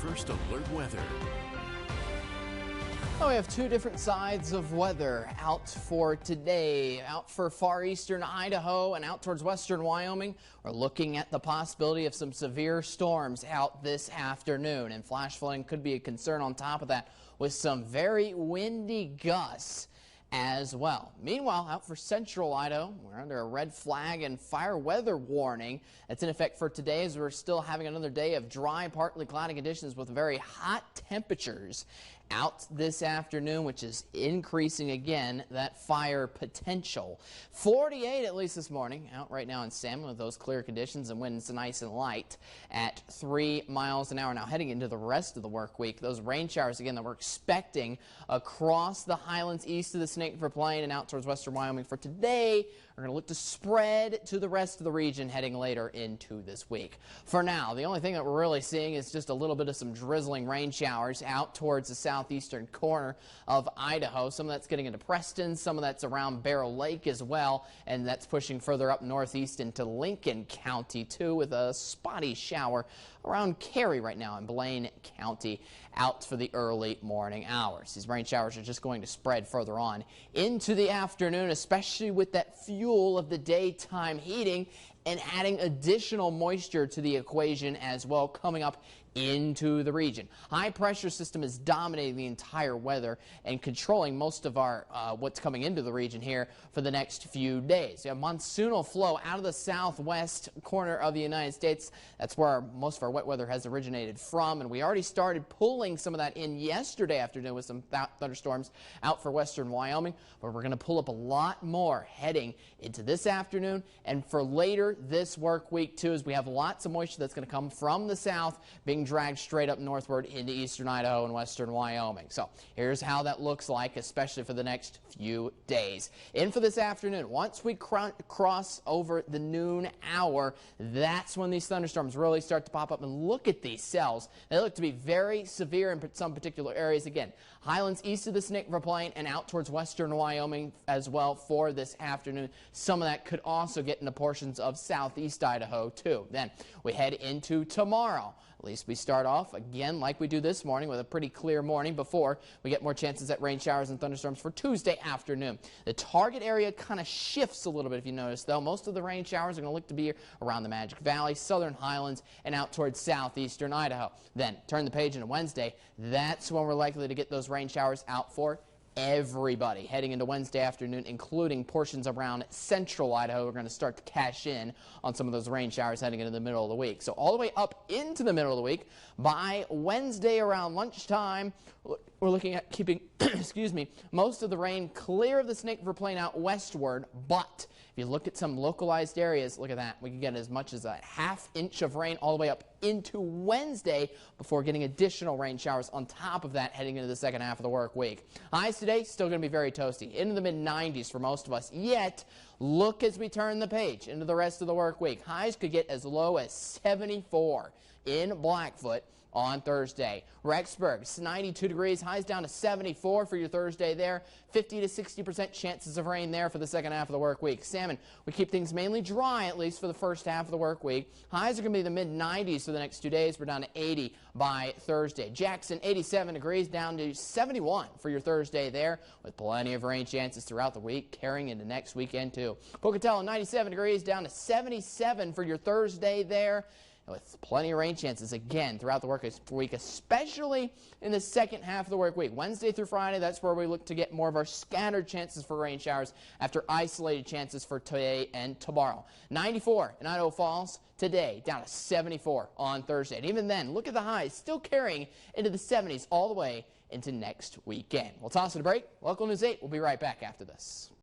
First Alert Weather. Oh, we have two different sides of weather out for today. Out for far eastern Idaho and out towards western Wyoming, we're looking at the possibility of some severe storms out this afternoon. And flash flooding could be a concern on top of that with some very windy gusts as well. Meanwhile, out for central Idaho, we're under a red flag and fire weather warning that's in effect for today, as we're still having another day of dry, partly cloudy conditions with very hot temperatures out this afternoon, which is increasing again that fire potential. 48 at least this morning out right now in Salmon with those clear conditions and winds nice and light at 3 miles an hour. Now heading into the rest of the work week, those rain showers again that we're expecting across the highlands east of the Snake River Plain and out towards western Wyoming for today are going to look to spread to the rest of the region heading later into this week. For now, the only thing that we're really seeing is just a little bit of some drizzling rain showers out towards the southeastern corner of Idaho. Some of that's getting into Preston, some of that's around Barrow Lake as well, and that's pushing further up northeast into Lincoln County too, with a spotty shower around Cary right now in Blaine County out for the early morning hours. These rain showers are just going to spread further on into the afternoon, especially with that fuel of the daytime heating and adding additional moisture to the equation as well coming up into the region. High pressure system is dominating the entire weather and controlling most of our what's coming into the region here for the next few days. You have monsoonal flow out of the southwest corner of the United States. That's where most of our wet weather has originated from, and we already started pulling some of that in yesterday afternoon with some thunderstorms out for western Wyoming, but we're going to pull up a lot more heading into this afternoon and for later this work week too, as we have lots of moisture that's going to come from the south being dragged straight up northward into eastern Idaho and western Wyoming. So here's how that looks like, especially for the next few days. In for this afternoon, once we cross over the noon hour, that's when these thunderstorms really start to pop up. And look at these cells. They look to be very severe in some particular areas. Again, highlands east of the Snake River Plain and out towards western Wyoming as well for this afternoon. Some of that could also get into portions of southeast Idaho too. Then we head into tomorrow. At least we start off again like we do this morning with a pretty clear morning before we get more chances at rain showers and thunderstorms for Tuesday afternoon. The target area kind of shifts a little bit if you notice though. Most of the rain showers are going to look to be around the Magic Valley, southern highlands, and out towards southeastern Idaho. Then turn the page into Wednesday. That's when we're likely to get those rain showers out for everybody heading into Wednesday afternoon, including portions around central Idaho. We're going to start to cash in on some of those rain showers heading into the middle of the week. So all the way up into the middle of the week, by Wednesday around lunchtime, we're looking at keeping excuse me, most of the rain clear of the Snake River Plain out westward. But if you look at some localized areas, look at that. We can get as much as a ½ inch of rain all the way up into Wednesday before getting additional rain showers on top of that heading into the second half of the work week. Highs today still going to be very toasty, into the mid-90s for most of us. Yet, look as we turn the page into the rest of the work week. Highs could get as low as 74 in Blackfoot on Thursday. Rexburg, 92 degrees, highs down to 74 for your Thursday there. 50 to 60% chances of rain there for the second half of the work week. Salmon, we keep things mainly dry at least for the first half of the work week. Highs are going to be the mid-90s for the next 2 days. We're down to 80 by Thursday. Jackson, 87 degrees, down to 71 for your Thursday there, with plenty of rain chances throughout the week, carrying into next weekend too. Pocatello, 97 degrees, down to 77 for your Thursday there, with plenty of rain chances again throughout the work week, especially in the second half of the work week. Wednesday through Friday, that's where we look to get more of our scattered chances for rain showers after isolated chances for today and tomorrow. 94 in Idaho Falls today, down to 74 on Thursday. And even then, look at the highs, still carrying into the 70s all the way into next weekend. We'll toss it a break. Local News 8, we'll be right back after this.